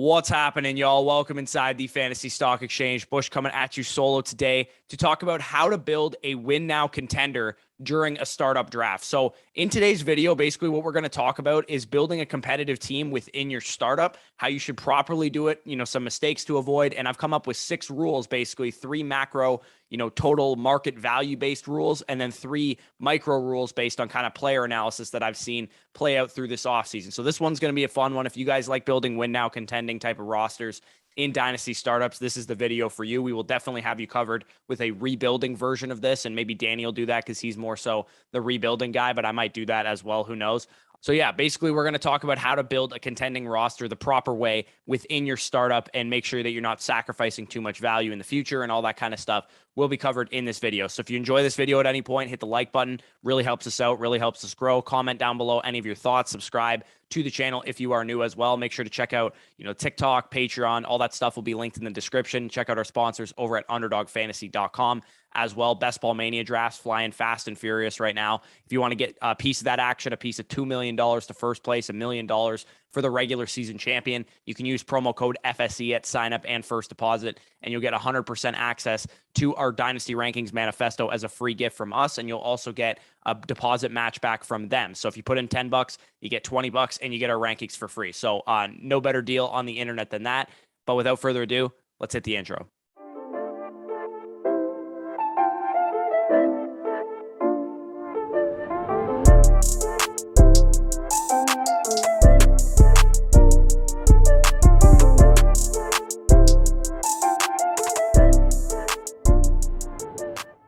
What's happening, y'all? Welcome inside the Fantasy Stock Exchange. Bush coming at you solo today to talk about how to build a win now contender during a startup draft. So in today's video, basically what we're going to talk about is building a competitive team within your startup, how you should properly do it, some mistakes to avoid. And I've come up with 6 rules, basically 3 macro, total market value based rules, and then 3 micro rules based on kind of player analysis that I've seen play out through this offseason. So this one's going to be a fun one. If you guys like building win now contending type of rosters in Dynasty startups, this is the video for you. We will definitely have you covered with a rebuilding version of this, and maybe Danny will do that because he's more so the rebuilding guy, but I might do that as well. Who knows? So yeah, basically we're going to talk about how to build a contending roster the proper way within your startup and make sure that you're not sacrificing too much value in the future and all that kind of stuff will be covered in this video. So if you enjoy this video at any point, hit the like button. Really helps us out, really helps us grow. Comment down below any of your thoughts. Subscribe to the channel if you are new as well. Make sure to check out, TikTok, Patreon, all that stuff will be linked in the description. Check out our sponsors over at underdogfantasy.com as well. Best Ball Mania drafts flying fast and furious right now. If you want to get a piece of that action, a piece of $2 million to first place, $1 million for the regular season champion, you can use promo code FSE at sign up and first deposit, and you'll get 100% access to our Dynasty Rankings Manifesto as a free gift from us. And you'll also get a deposit match back from them. So if you put in $10, you get $20 and you get our rankings for free. So no better deal on the internet than that. But without further ado, let's hit the intro.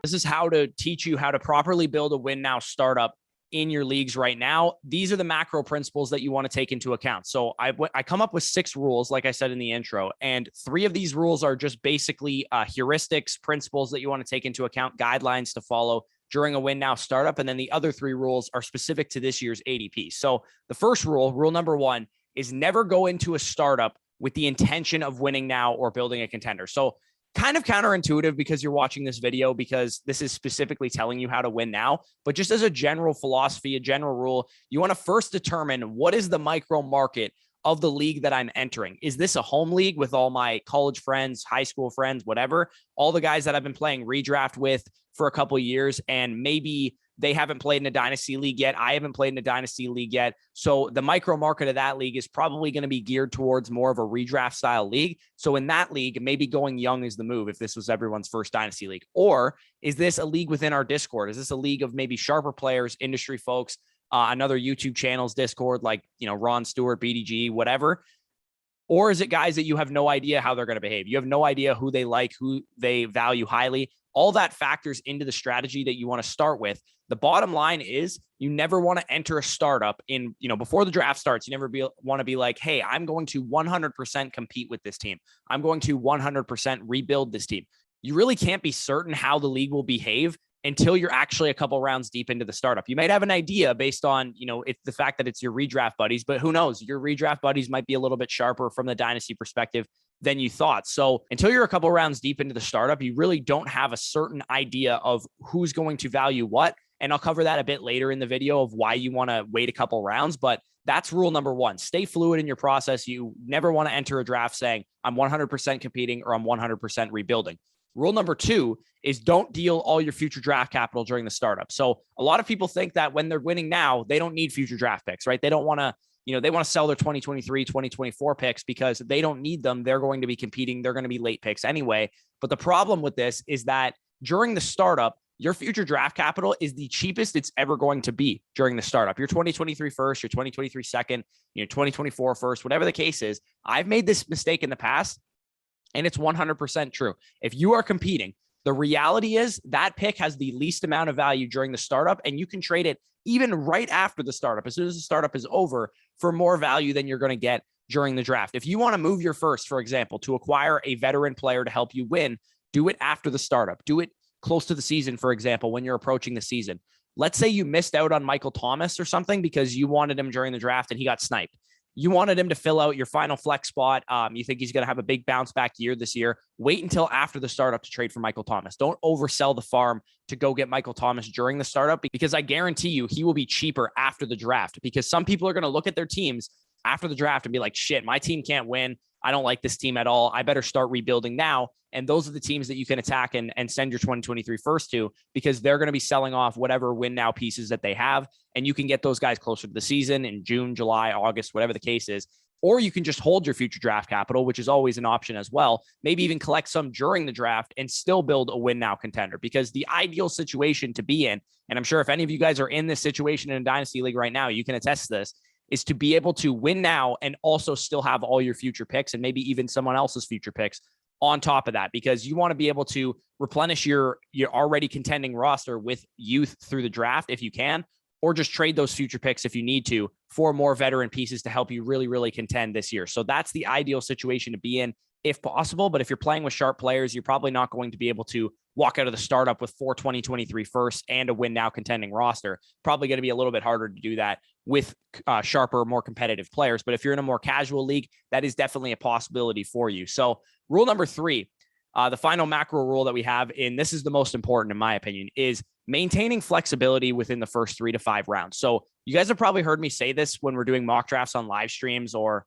This is how to teach you how to properly build a win now startup in your leagues right now. These are the macro principles that you want to take into account. So I come up with 6 rules, like I said in the intro, and 3 of these rules are just basically heuristics, principles that you want to take into account, guidelines to follow during a win now startup. And then the other 3 rules are specific to this year's ADP. So the first rule number 1, is never go into a startup with the intention of winning now or building a contender. So kind of counterintuitive because you're watching this video, because this is specifically telling you how to win now. But just as a general philosophy, a general rule, you want to first determine what is the micro market of the league that I'm entering. Is this a home league with all my college friends, high school friends, whatever, all the guys that I've been playing redraft with for a couple of years, and maybe they haven't played in a dynasty league yet. I haven't played in a dynasty league yet. So the micro market of that league is probably going to be geared towards more of a redraft style league. So in that league, maybe going young is the move if this was everyone's first dynasty league. Or is this a league within our Discord? Is this a league of maybe sharper players, industry folks, another YouTube channel's Discord, like, Ron Stewart, BDG, whatever? Or is it guys that you have no idea how they're going to behave? You have no idea who they like, who they value highly. All that factors into the strategy that you want to start with. The bottom line is you never want to enter a startup in, before the draft starts. You never want to be like, hey, I'm going to 100% compete with this team. I'm going to 100% rebuild this team. You really can't be certain how the league will behave until you're actually a couple rounds deep into the startup. You might have an idea based on, it's the fact that it's your redraft buddies, but who knows? Your redraft buddies might be a little bit sharper from the dynasty perspective than you thought. So until you're a couple rounds deep into the startup, you really don't have a certain idea of who's going to value what. And I'll cover that a bit later in the video of why you want to wait a couple rounds. But that's rule number 1. Stay fluid in your process. You never want to enter a draft saying, I'm 100% competing or I'm 100% rebuilding. Rule number 2 is don't deal all your future draft capital during the startup. So a lot of people think that when they're winning now, they don't need future draft picks, right? They don't want to, they want to sell their 2023, 2024 picks because they don't need them. They're going to be competing. They're going to be late picks anyway. But the problem with this is that during the startup, your future draft capital is the cheapest it's ever going to be during the startup. Your 2023 first, your 2023 second, 2024 first, whatever the case is. I've made this mistake in the past, and it's 100% true. If you are competing, the reality is that pick has the least amount of value during the startup, and you can trade it even right after the startup, as soon as the startup is over, for more value than you're going to get during the draft. If you want to move your first, for example, to acquire a veteran player to help you win, do it after the startup. Do it close to the season, for example, when you're approaching the season. Let's say you missed out on Michael Thomas or something because you wanted him during the draft and he got sniped. You wanted him to fill out your final flex spot. You think he's going to have a big bounce back year this year. Wait until after the startup to trade for Michael Thomas. Don't oversell the farm to go get Michael Thomas during the startup, because I guarantee you he will be cheaper after the draft, because some people are going to look at their teams after the draft and be like, shit, my team can't win. I don't like this team at all. I better start rebuilding now. And those are the teams that you can attack and send your 2023 first to, because they're going to be selling off whatever win now pieces that they have. And you can get those guys closer to the season in June, July, August, whatever the case is. Or you can just hold your future draft capital, which is always an option as well. Maybe even collect some during the draft and still build a win now contender, because the ideal situation to be in, and I'm sure if any of you guys are in this situation in a dynasty league right now, you can attest to this, is to be able to win now and also still have all your future picks and maybe even someone else's future picks on top of that, because you want to be able to replenish your already contending roster with youth through the draft if you can, or just trade those future picks if you need to for more veteran pieces to help you really, really contend this year. So that's the ideal situation to be in if possible. But if you're playing with sharp players, you're probably not going to be able to walk out of the startup with 4 2023 firsts and a win now contending roster. Probably going to be a little bit harder to do that with sharper, more competitive players. But if you're in a more casual league, that is definitely a possibility for you. So rule number 3, the final macro rule that we have, and this is the most important in my opinion, is maintaining flexibility within the first 3 to 5 rounds. So you guys have probably heard me say this when we're doing mock drafts on live streams, or,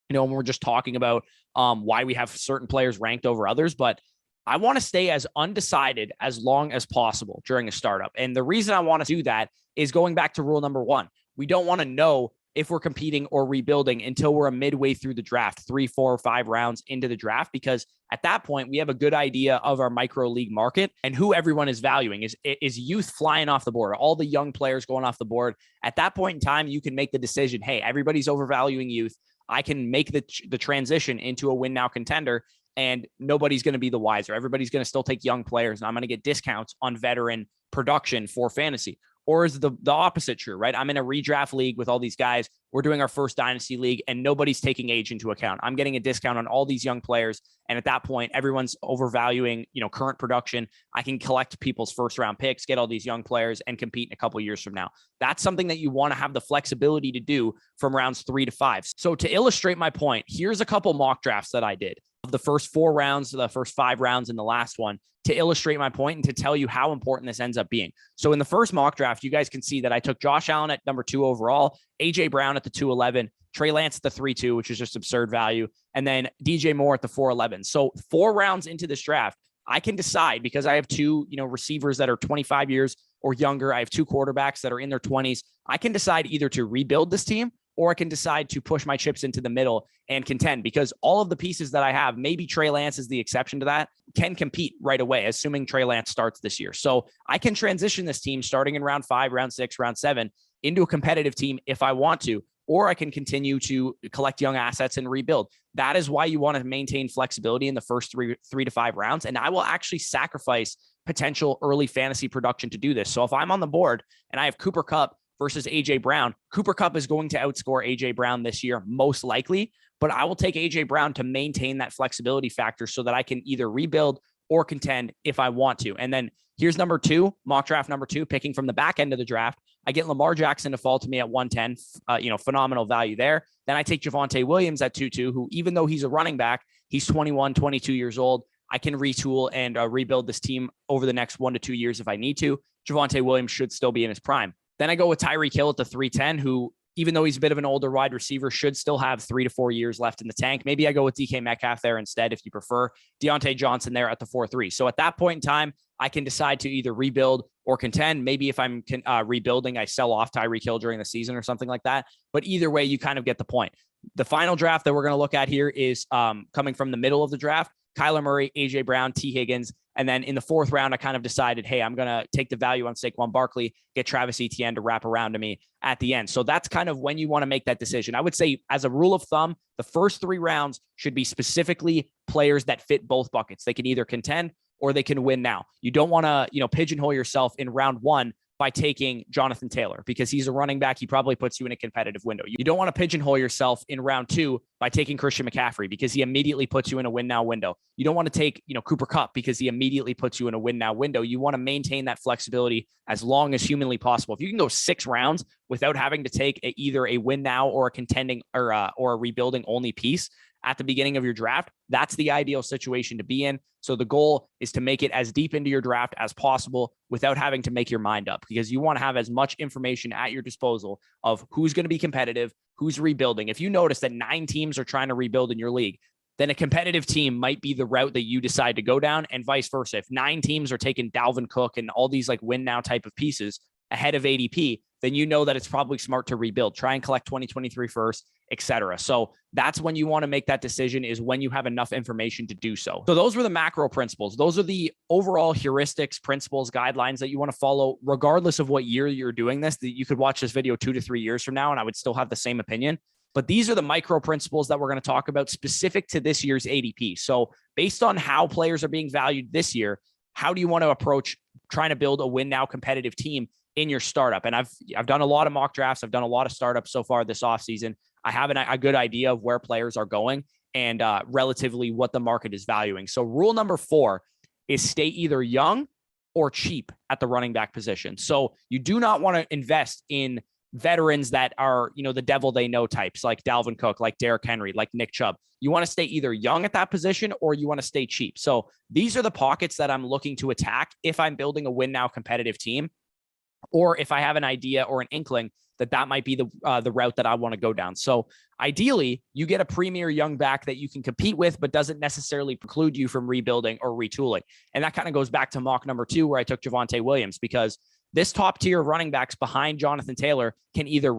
you know, when we're just talking about why we have certain players ranked over others, but I want to stay as undecided as long as possible during a startup. And the reason I want to do that is going back to rule number 1. We don't want to know if we're competing or rebuilding until we're a midway through the draft, 3, 4, or 5 rounds into the draft, because at that point we have a good idea of our micro league market and who everyone is valuing. Is youth flying off the board, all the young players going off the board? At that point in time, you can make the decision, hey, everybody's overvaluing youth. I can make the transition into a win now contender, and nobody's going to be the wiser. Everybody's going to still take young players, and I'm going to get discounts on veteran production for fantasy. Or is the opposite true, right? I'm in a redraft league with all these guys. We're doing our first dynasty league and nobody's taking age into account. I'm getting a discount on all these young players. And at that point, everyone's overvaluing, current production. I can collect people's first round picks, get all these young players and compete in a couple of years from now. That's something that you want to have the flexibility to do from rounds 3 to 5. So to illustrate my point, here's a couple mock drafts that I did of the first 4 rounds, the first 5 rounds, and the last one, to illustrate my point and to tell you how important this ends up being. So in the first mock draft, you guys can see that I took Josh Allen at number 2 overall, AJ Brown at the 211, Trey Lance at the 3-2, which is just absurd value, and then DJ Moore at the 411. So 4 rounds into this draft, I can decide, because I have 2, receivers that are 25 years or younger. I have 2 quarterbacks that are in their 20s. I can decide either to rebuild this team, or I can decide to push my chips into the middle and contend, because all of the pieces that I have, maybe Trey Lance is the exception to that, can compete right away, assuming Trey Lance starts this year. So I can transition this team starting in round 5, round 6, round 7 into a competitive team if I want to, or I can continue to collect young assets and rebuild. That is why you want to maintain flexibility in the first 3 to 5 rounds. And I will actually sacrifice potential early fantasy production to do this. So if I'm on the board and I have Cooper Kupp versus AJ Brown, Cooper Kupp is going to outscore AJ Brown this year, most likely, but I will take AJ Brown to maintain that flexibility factor so that I can either rebuild or contend if I want to. And then here's number 2, mock draft number 2, picking from the back end of the draft. I get Lamar Jackson to fall to me at 110, phenomenal value there. Then I take Javonte Williams at 2-2, who, even though he's a running back, he's 21, 22 years old. I can retool and rebuild this team over the next 1 to 2 years if I need to. Javonte Williams should still be in his prime. Then I go with Tyreek Hill at the 310, who, even though he's a bit of an older wide receiver, should still have 3 to 4 years left in the tank. Maybe I go with DK Metcalf there instead, if you prefer. Deontay Johnson there at the 4-3. So at that point in time, I can decide to either rebuild or contend. Maybe if I'm rebuilding, I sell off Tyreek Hill during the season or something like that. But either way, you kind of get the point. The final draft that we're going to look at here is coming from the middle of the draft. Kyler Murray, AJ Brown, T. Higgins. And then in the 4th round, I kind of decided, hey, I'm going to take the value on Saquon Barkley, get Travis Etienne to wrap around to me at the end. So that's kind of when you want to make that decision. I would say, as a rule of thumb, the first 3 rounds should be specifically players that fit both buckets. They can either contend or they can win now. You don't want to, pigeonhole yourself in round 1 by taking Jonathan Taylor, because he's a running back. He probably puts you in a competitive window. You don't want to pigeonhole yourself in round 2 by taking Christian McCaffrey, because he immediately puts you in a win now window. You don't want to take, Cooper Kupp, because he immediately puts you in a win now window. You want to maintain that flexibility as long as humanly possible. If you can go 6 rounds without having to take either a win now or a contending or a rebuilding only piece, at the beginning of your draft, that's the ideal situation to be in. So the goal is to make it as deep into your draft as possible without having to make your mind up, because you want to have as much information at your disposal of who's going to be competitive, who's rebuilding. If you notice that 9 teams are trying to rebuild in your league, then a competitive team might be the route that you decide to go down, and vice versa. If 9 teams are taking Dalvin Cook and all these like win now type of pieces ahead of ADP, then you know that it's probably smart to rebuild, try and collect 2023 first, etc. So that's when you want to make that decision, is when you have enough information to do so. So those were the macro principles. Those are the overall heuristics, principles, guidelines that you want to follow, regardless of what year you're doing this. That you could watch this video 2 to 3 years from now, and I would still have the same opinion. But these are the micro principles that we're going to talk about specific to this year's ADP. So based on how players are being valued this year, how do you want to approach trying to build a win now competitive team in your startup? And I've done a lot of mock drafts. I've done a lot of startups so far this offseason. I have a good idea of where players are going and relatively what the market is valuing. So rule number 4 is stay either young or cheap at the running back position. So you do not want to invest in veterans that are, the devil they know types, like Dalvin Cook, like Derrick Henry, like Nick Chubb. You want to stay either young at that position or you want to stay cheap. So these are the pockets that I'm looking to attack if I'm building a win now competitive team, or if I have an idea or an inkling that might be the route that I want to go down. So ideally, you get a premier young back that you can compete with, but doesn't necessarily preclude you from rebuilding or retooling. And that kind of goes back to mock number 2, where I took Javonte Williams, because this top tier of running backs behind Jonathan Taylor can either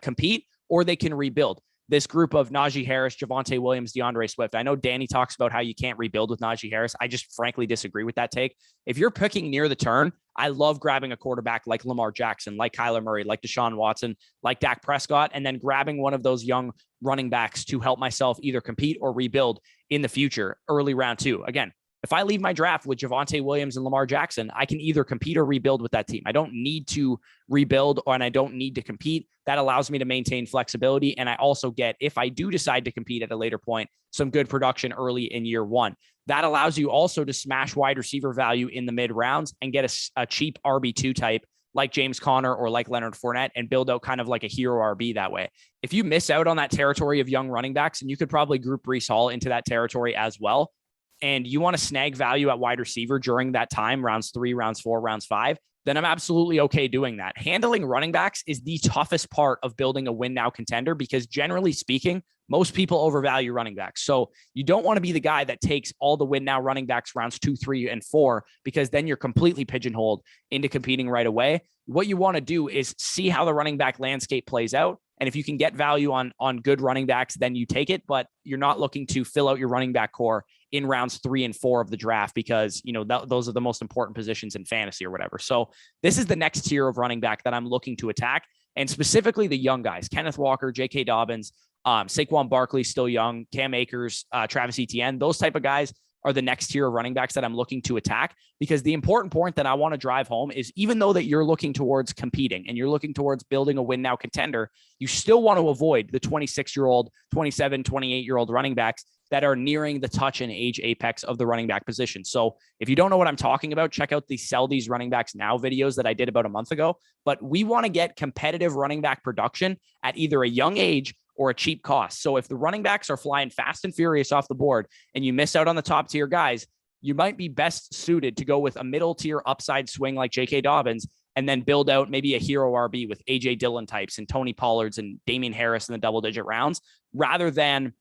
compete or they can rebuild. This group of Najee Harris, Javonte Williams, DeAndre Swift. I know Danny talks about how you can't rebuild with Najee Harris. I just frankly disagree with that take. If you're picking near the turn, I love grabbing a quarterback like Lamar Jackson, like Kyler Murray, like Deshaun Watson, like Dak Prescott, and then grabbing one of those young running backs to help myself either compete or rebuild in the future, early round 2. Again, if I leave my draft with Javonte Williams and Lamar Jackson, I can either compete or rebuild with that team. I don't need to rebuild, and I don't need to compete. That allows me to maintain flexibility. And I also get, if I do decide to compete at a later point, some good production early in year 1. That allows you also to smash wide receiver value in the mid rounds and get a cheap RB2 type like James Conner or like Leonard Fournette, and build out kind of like a hero RB that way. If you miss out on that territory of young running backs, and you could probably group Breece Hall into that territory as well, and you want to snag value at wide receiver during that time, rounds 3, rounds 4, rounds 5, then I'm absolutely okay doing that. Handling running backs is the toughest part of building a win now contender, because generally speaking, most people overvalue running backs. So you don't want to be the guy that takes all the win now running backs rounds 2, 3, and 4, because then you're completely pigeonholed into competing right away. What you want to do is see how the running back landscape plays out. And if you can get value on good running backs, then you take it, but you're not looking to fill out your running back core in rounds 3 and 4 of the draft, because, those are the most important positions in fantasy or whatever. So this is the next tier of running back that I'm looking to attack, and specifically the young guys, Kenneth Walker, J.K. Dobbins, Saquon Barkley, still young, Cam Akers, Travis Etienne. Those type of guys are the next tier of running backs that I'm looking to attack, because the important point that I want to drive home is, even though that you're looking towards competing and you're looking towards building a win now contender, you still want to avoid the 26-year-old, 27, 28-year-old running backs that are nearing the touch and age apex of the running back position. So if you don't know what I'm talking about, check out the Sell These Running Backs Now videos that I did about a month ago. But we want to get competitive running back production at either a young age or a cheap cost. So if the running backs are flying fast and furious off the board and you miss out on the top tier guys, you might be best suited to go with a middle tier upside swing like J.K. Dobbins, and then build out maybe a hero RB with A.J. Dillon types and Tony Pollards and Damian Harris in the double-digit rounds, rather than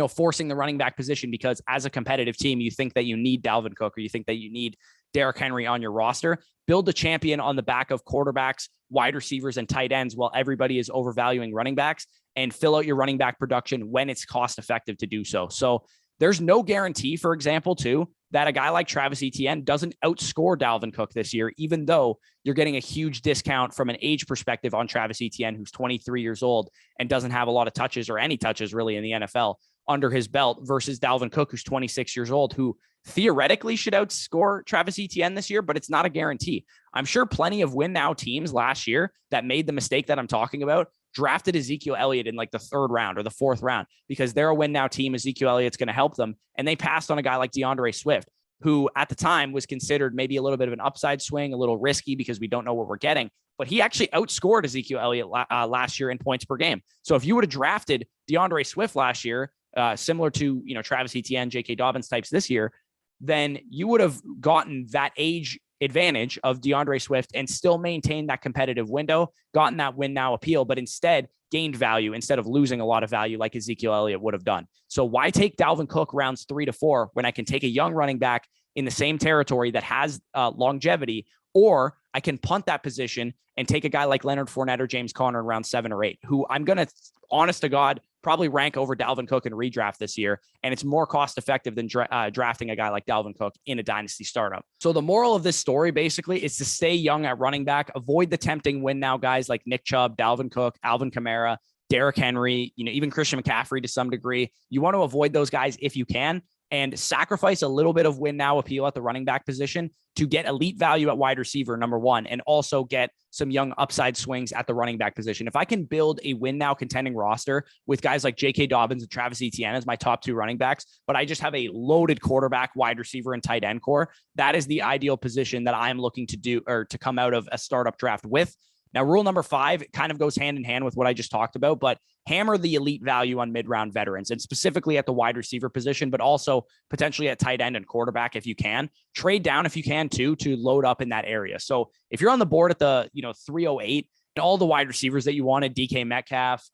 forcing the running back position because as a competitive team, you think that you need Dalvin Cook or you think that you need Derrick Henry on your roster. Build a champion on the back of quarterbacks, wide receivers, and tight ends while everybody is overvaluing running backs, and fill out your running back production when it's cost effective to do so. So there's no guarantee, for example, too, that a guy like Travis Etienne doesn't outscore Dalvin Cook this year, even though you're getting a huge discount from an age perspective on Travis Etienne, who's 23 years old and doesn't have a lot of touches or any touches really in the NFL under his belt, versus Dalvin Cook, who's 26 years old, who theoretically should outscore Travis Etienne this year, but it's not a guarantee. I'm sure plenty of win now teams last year that made the mistake that I'm talking about drafted Ezekiel Elliott in like the 3rd round or the 4th round because they're a win now team. Ezekiel Elliott's going to help them. And they passed on a guy like DeAndre Swift, who at the time was considered maybe a little bit of an upside swing, a little risky because we don't know what we're getting, but he actually outscored Ezekiel Elliott last year in points per game. So if you would have drafted DeAndre Swift last year, similar to, Travis Etienne, J.K. Dobbins types this year, then you would have gotten that age advantage of DeAndre Swift and still maintained that competitive window, gotten that win now appeal, but instead gained value instead of losing a lot of value like Ezekiel Elliott would have done. So why take Dalvin Cook rounds 3 to 4 when I can take a young running back in the same territory that has longevity, or I can punt that position and take a guy like Leonard Fournette or James Conner in round 7 or 8, who I'm going to, honest to God, probably rank over Dalvin Cook in redraft this year. And it's more cost effective than drafting a guy like Dalvin Cook in a dynasty startup. So the moral of this story basically is to stay young at running back, avoid the tempting win now guys like Nick Chubb, Dalvin Cook, Alvin Kamara, Derrick Henry, even Christian McCaffrey to some degree. You want to avoid those guys if you can, and sacrifice a little bit of win now appeal at the running back position to get elite value at wide receiver, number one, and also get some young upside swings at the running back position. If I can build a win now contending roster with guys like J.K. Dobbins and Travis Etienne as my top 2 running backs, but I just have a loaded quarterback, wide receiver, and tight end core, that is the ideal position that I'm looking to do or to come out of a startup draft with. Now, rule number 5 kind of goes hand in hand with what I just talked about, but hammer the elite value on mid-round veterans, and specifically at the wide receiver position, but also potentially at tight end and quarterback if you can. Trade down if you can too to load up in that area. So if you're on the board at the 308, and all the wide receivers that you wanted, DK Metcalf,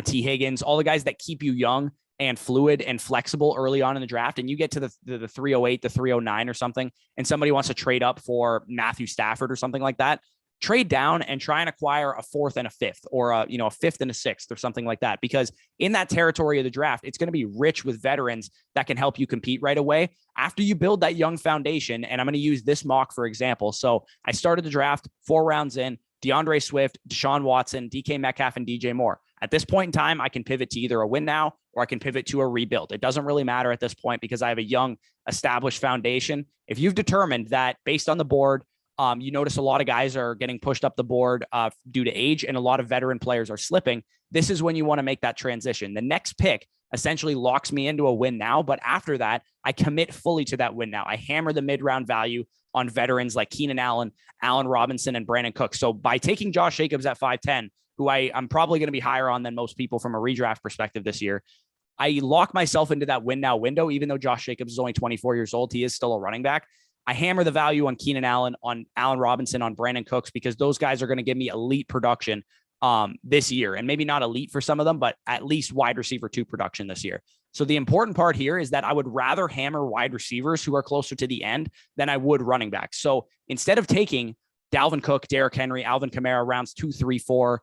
T Higgins, all the guys that keep you young and fluid and flexible early on in the draft, and you get to the 308, the 309 or something, and somebody wants to trade up for Matthew Stafford or something like that, trade down and try and acquire a 4th and a 5th, or a 5th and a 6th or something like that. Because in that territory of the draft, it's going to be rich with veterans that can help you compete right away after you build that young foundation. And I'm going to use this mock, for example. So I started the draft 4 rounds in, DeAndre Swift, Deshaun Watson, DK Metcalf, and DJ Moore. At this point in time, I can pivot to either a win now or I can pivot to a rebuild. It doesn't really matter at this point because I have a young established foundation. If you've determined that based on the board, you notice a lot of guys are getting pushed up the board due to age, and a lot of veteran players are slipping, this is when you want to make that transition. The next pick essentially locks me into a win now, but after that, I commit fully to that win now. I hammer the mid-round value on veterans like Keenan Allen, Allen Robinson, and Brandon Cooks. So by taking Josh Jacobs at 5'10", who I'm probably going to be higher on than most people from a redraft perspective this year, I lock myself into that win now window. Even though Josh Jacobs is only 24 years old, he is still a running back. I hammer the value on Keenan Allen, on Allen Robinson, on Brandon Cooks, because those guys are going to give me elite production this year. And maybe not elite for some of them, but at least wide receiver 2 production this year. So the important part here is that I would rather hammer wide receivers who are closer to the end than I would running backs. So instead of taking Dalvin Cook, Derrick Henry, Alvin Kamara rounds 2, 3, 4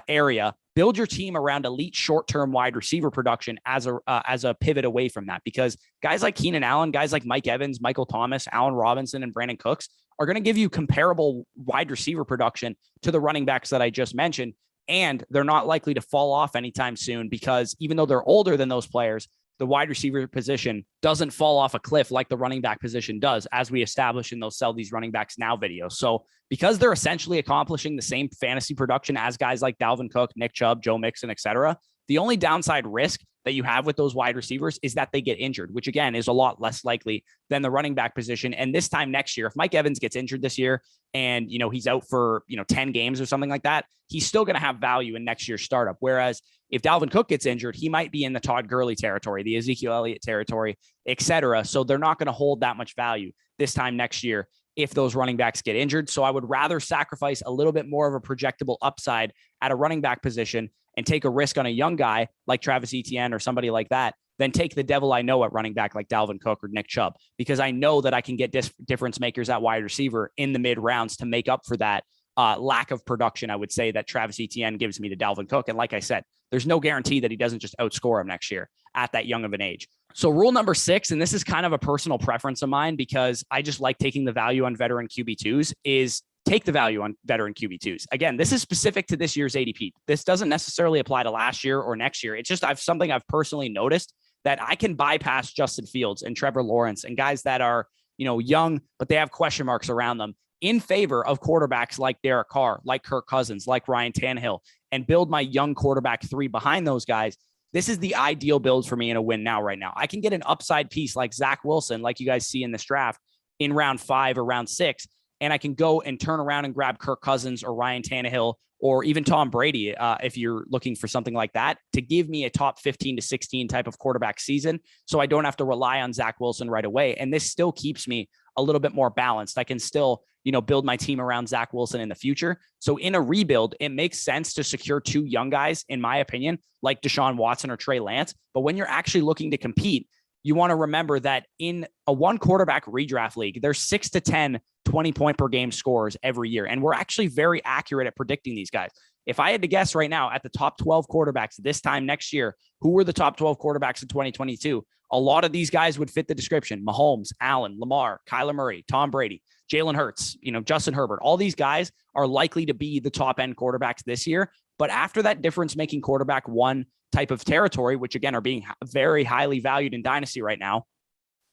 area, build your team around elite short-term wide receiver production as a pivot away from that, because guys like Keenan Allen, guys like Mike Evans, Michael Thomas, Allen Robinson, and Brandon Cooks are going to give you comparable wide receiver production to the running backs that I just mentioned. And they're not likely to fall off anytime soon, because even though they're older than those players, the wide receiver position doesn't fall off a cliff like the running back position does, as we established in those Sell These Running Backs Now videos. So because they're essentially accomplishing the same fantasy production as guys like Dalvin Cook, Nick Chubb, Joe Mixon, etc., the only downside risk that you have with those wide receivers is that they get injured, which again is a lot less likely than the running back position. And this time next year, if Mike Evans gets injured this year and, he's out for, 10 games or something like that, he's still going to have value in next year's startup. Whereas if Dalvin Cook gets injured, he might be in the Todd Gurley territory, the Ezekiel Elliott territory, etc. So they're not going to hold that much value this time next year if those running backs get injured. So I would rather sacrifice a little bit more of a projectable upside at a running back position and take a risk on a young guy like Travis Etienne or somebody like that, than take the devil I know at running back like Dalvin Cook or Nick Chubb, because I know that I can get difference makers at wide receiver in the mid rounds to make up for that lack of production, I would say, that Travis Etienne gives me to Dalvin Cook. And like I said, there's no guarantee that he doesn't just outscore him next year at that young of an age. So rule number 6, and this is kind of a personal preference of mine because I just like taking the value on veteran QB2s, is take the value on veteran QB2s. Again, this is specific to this year's ADP. This doesn't necessarily apply to last year or next year. It's just something I've personally noticed, that I can bypass Justin Fields and Trevor Lawrence and guys that are, young, but they have question marks around them, in favor of quarterbacks like Derek Carr, like Kirk Cousins, like Ryan Tannehill, and build my young quarterback 3 behind those guys. This is the ideal build for me in a win now right now. I can get an upside piece like Zach Wilson, like you guys see in this draft, in round 5 or round 6, and I can go and turn around and grab Kirk Cousins or Ryan Tannehill or even Tom Brady, if you're looking for something like that, to give me a top 15 to 16 type of quarterback season, so I don't have to rely on Zach Wilson right away. And this still keeps me a little bit more balanced. I can still, build my team around Zach Wilson in the future. So in a rebuild, it makes sense to secure two young guys, in my opinion, like Deshaun Watson or Trey Lance. But when you're actually looking to compete, you want to remember that in a one quarterback redraft league, there's 6 to 10 20-point per game scores every year. And we're actually very accurate at predicting these guys. If I had to guess right now at the top 12 quarterbacks this time next year, who were the top 12 quarterbacks in 2022? A lot of these guys would fit the description: Mahomes, Allen, Lamar, Kyler Murray, Tom Brady, Jalen Hurts, Justin Herbert. All these guys are likely to be the top end quarterbacks this year. But after that difference making quarterback one type of territory, which again are being very highly valued in Dynasty right now,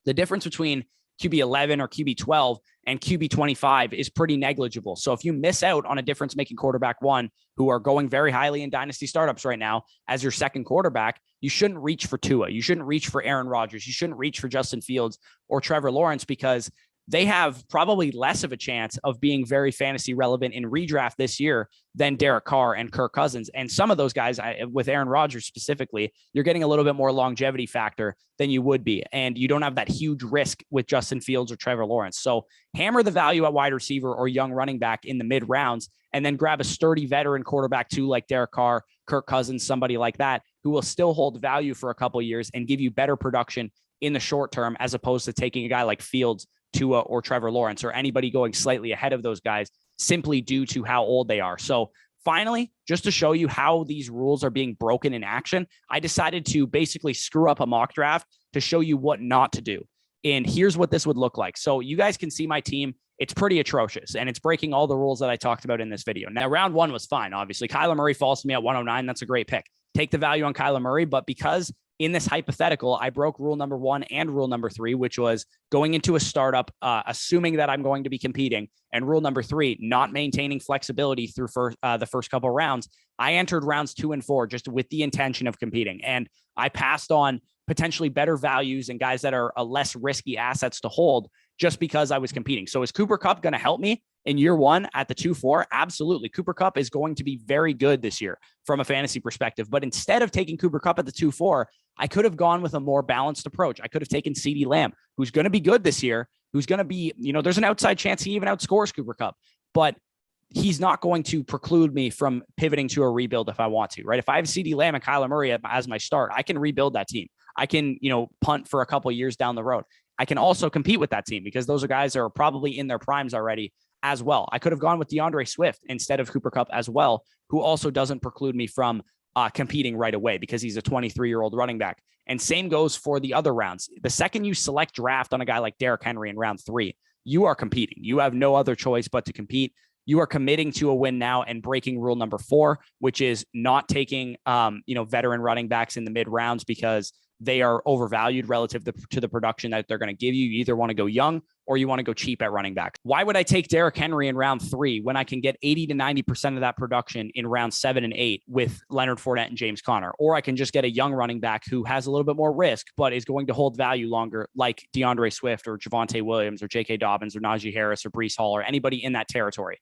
the difference between QB 11 or QB 12 and QB 25 is pretty negligible. So if you miss out on a difference making quarterback one who are going very highly in Dynasty startups right now as your second quarterback, you shouldn't reach for Tua. You shouldn't reach for Aaron Rodgers. You shouldn't reach for Justin Fields or Trevor Lawrence, because they have probably less of a chance of being very fantasy relevant in redraft this year than Derek Carr and Kirk Cousins. And some of those guys, with Aaron Rodgers specifically, you're getting a little bit more longevity factor than you would be. And you don't have that huge risk with Justin Fields or Trevor Lawrence. So hammer the value at wide receiver or young running back in the mid rounds, and then grab a sturdy veteran quarterback too, like Derek Carr, Kirk Cousins, somebody like that, who will still hold value for a couple of years and give you better production in the short term, as opposed to taking a guy like Fields, Tua, or Trevor Lawrence, or anybody going slightly ahead of those guys simply due to how old they are. So finally, just to show you how these rules are being broken in action, I decided to basically screw up a mock draft to show you what not to do. And here's what this would look like. So you guys can see my team. It's pretty atrocious, and it's breaking all the rules that I talked about in this video. Now, round one was fine. Obviously, Kyler Murray falls to me at 109. That's a great pick. Take the value on Kyler Murray, but because in this hypothetical, I broke rule number 1 and rule number 3, which was going into a startup, assuming that I'm going to be competing, and rule number 3, not maintaining flexibility through the first couple of rounds. I entered rounds 2 and 4 just with the intention of competing, and I passed on potentially better values and guys that are less risky assets to hold just because I was competing. So is Cooper Kupp going to help me in year one at the 2-4? Absolutely. Cooper Kupp is going to be very good this year from a fantasy perspective. But instead of taking Cooper Kupp at the 2-4, I could have gone with a more balanced approach. I could have taken CeeDee Lamb, who's going to be good this year, who's going to be, there's an outside chance he even outscores Cooper Kupp, but he's not going to preclude me from pivoting to a rebuild if I want to, right? If I have CeeDee Lamb and Kyler Murray as my start, I can rebuild that team. I can, punt for a couple of years down the road. I can also compete with that team because those are guys that are probably in their primes already as well. I could have gone with DeAndre Swift instead of Cooper Kupp as well, who also doesn't preclude me from competing right away because he's a 23-year-old running back. And same goes for the other rounds. The second you select draft on a guy like Derrick Henry in round 3, you are competing. You have no other choice but to compete. You are committing to a win now and breaking rule number 4, which is not taking, veteran running backs in the mid rounds because they are overvalued relative to the production that they're going to give you. You either want to go young or you want to go cheap at running back. Why would I take Derrick Henry in round 3 when I can get 80 to 90% of that production in round 7 and 8 with Leonard Fournette and James Conner? Or I can just get a young running back who has a little bit more risk, but is going to hold value longer, like DeAndre Swift or Javonte Williams or J.K. Dobbins or Najee Harris or Breece Hall or anybody in that territory.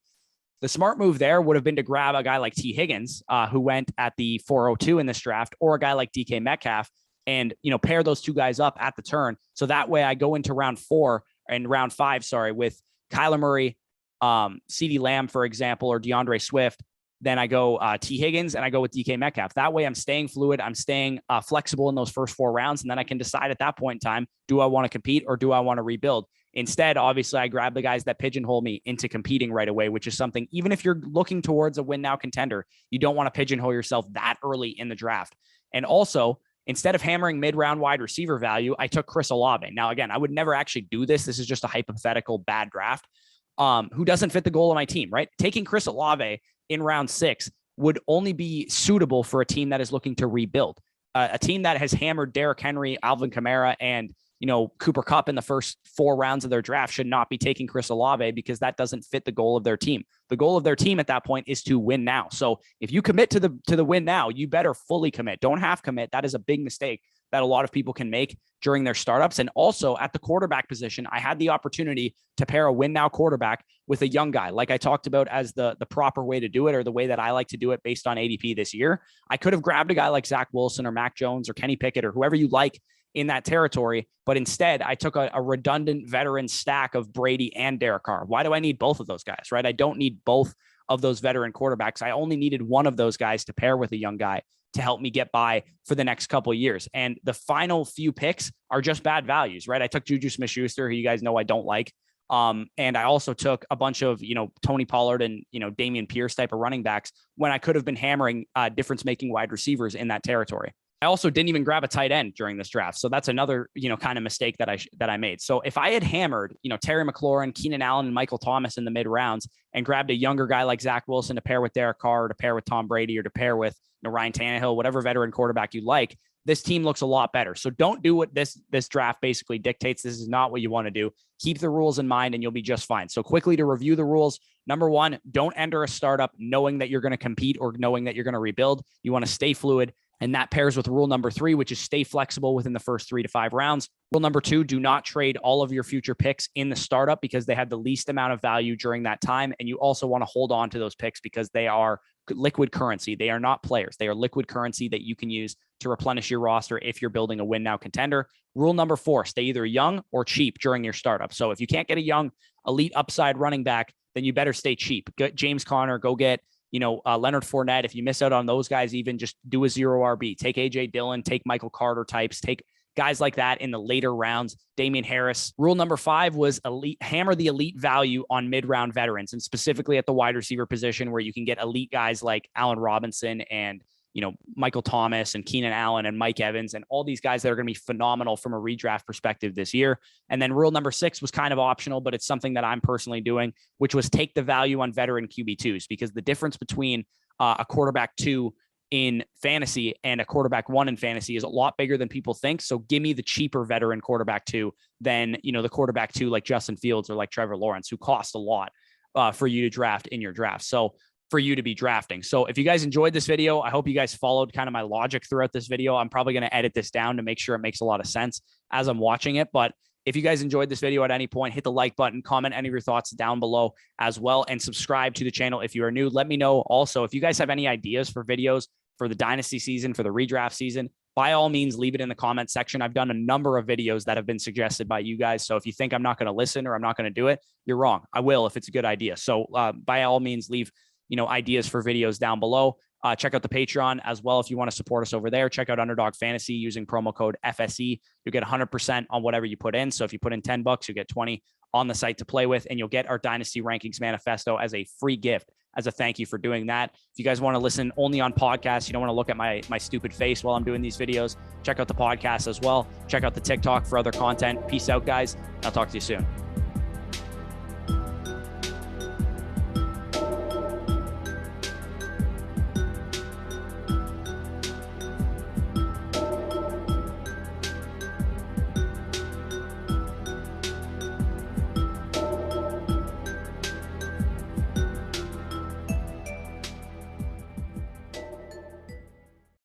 The smart move there would have been to grab a guy like T. Higgins, who went at the 402 in this draft, or a guy like DK Metcalf, and pair those two guys up at the turn. So that way I go into round 5, with Kyler Murray, CeeDee Lamb, for example, or DeAndre Swift. Then I go T. Higgins and I go with DK Metcalf. That way I'm staying fluid. I'm staying flexible in those first 4 rounds. And then I can decide at that point in time, do I want to compete or do I want to rebuild? Instead, obviously, I grab the guys that pigeonhole me into competing right away, which is something, even if you're looking towards a win now contender, you don't want to pigeonhole yourself that early in the draft. And also, instead of hammering mid-round wide receiver value, I took Chris Olave. Now, again, I would never actually do this. This is just a hypothetical bad draft. Who doesn't fit the goal of my team, right? Taking Chris Olave in round 6 would only be suitable for a team that is looking to rebuild. A team that has hammered Derrick Henry, Alvin Kamara, and Cooper Kupp in the first 4 rounds of their draft should not be taking Chris Olave because that doesn't fit the goal of their team. The goal of their team at that point is to win now. So if you commit to the win now, you better fully commit. Don't half commit. That is a big mistake that a lot of people can make during their startups. And also at the quarterback position, I had the opportunity to pair a win now quarterback with a young guy, like I talked about as the proper way to do it, or the way that I like to do it based on ADP this year. I could have grabbed a guy like Zach Wilson or Mac Jones or Kenny Pickett or whoever you like in that territory. But instead, I took a redundant veteran stack of Brady and Derek Carr. Why do I need both of those guys, right? I don't need both of those veteran quarterbacks. I only needed one of those guys to pair with a young guy to help me get by for the next couple of years. And the final few picks are just bad values, right? I took Juju Smith-Schuster, who you guys know I don't like. And I also took a bunch of, Tony Pollard and, Dameon Pierce type of running backs when I could have been hammering difference-making wide receivers in that territory. I also didn't even grab a tight end during this draft. So that's another, kind of mistake that I made. So if I had hammered, Terry McLaurin, Keenan Allen, and Michael Thomas in the mid rounds and grabbed a younger guy like Zach Wilson to pair with Derek Carr, or to pair with Tom Brady, or to pair with Ryan Tannehill, whatever veteran quarterback you like, this team looks a lot better. So don't do what this draft basically dictates. This is not what you want to do. Keep the rules in mind and you'll be just fine. So quickly to review the rules. Number one, don't enter a startup knowing that you're going to compete or knowing that you're going to rebuild. You want to stay fluid. And that pairs with rule number 3, which is stay flexible within the first 3 to 5 rounds. Rule number 2, do not trade all of your future picks in the startup because they had the least amount of value during that time. And you also want to hold on to those picks because they are liquid currency. They are not players. They are liquid currency that you can use to replenish your roster if you're building a win now contender. Rule number 4, stay either young or cheap during your startup. So if you can't get a young elite upside running back, then you better stay cheap. Get James Conner, go get Leonard Fournette. If you miss out on those guys, even just do a 0 RB. Take AJ Dillon, take Michael Carter types, take guys like that in the later rounds. Damian Harris. Rule number 5 was hammer the elite value on mid-round veterans, and specifically at the wide receiver position where you can get elite guys like Allen Robinson and Michael Thomas and Keenan Allen and Mike Evans and all these guys that are going to be phenomenal from a redraft perspective this year. And then rule number 6 was kind of optional, but it's something that I'm personally doing, which was take the value on veteran QB2s, because the difference between a quarterback 2 in fantasy and a quarterback 1 in fantasy is a lot bigger than people think. So give me the cheaper veteran quarterback 2 than, the quarterback 2 like Justin Fields or like Trevor Lawrence, who cost a lot for you to draft in your draft. So for you to be drafting. So if you guys enjoyed this video, I hope you guys followed kind of my logic throughout this video. I'm probably going to edit this down to make sure it makes a lot of sense as I'm watching it. But if you guys enjoyed this video at any point, hit the like button, comment any of your thoughts down below as well, and subscribe to the channel if you are new. Let me know also if you guys have any ideas for videos for the Dynasty season, for the redraft season. By all means, leave it in the comment section. I've done a number of videos that have been suggested by you guys. So if you think I'm not going to listen or I'm not going to do it, you're wrong. I will if it's a good idea. So by all means, leave ideas for videos down below. Check out the Patreon as well if you want to support us over there. Check out Underdog Fantasy using promo code FSE. You'll get 100% on whatever you put in. So if you put in $10, you get 20 on the site to play with, and you'll get our Dynasty Rankings Manifesto as a free gift as a thank you for doing that. If you guys want to listen only on podcasts, you don't want to look at my stupid face while I'm doing these videos, check out the podcast as well. Check out the TikTok for other content. Peace out, guys. I'll talk to you soon.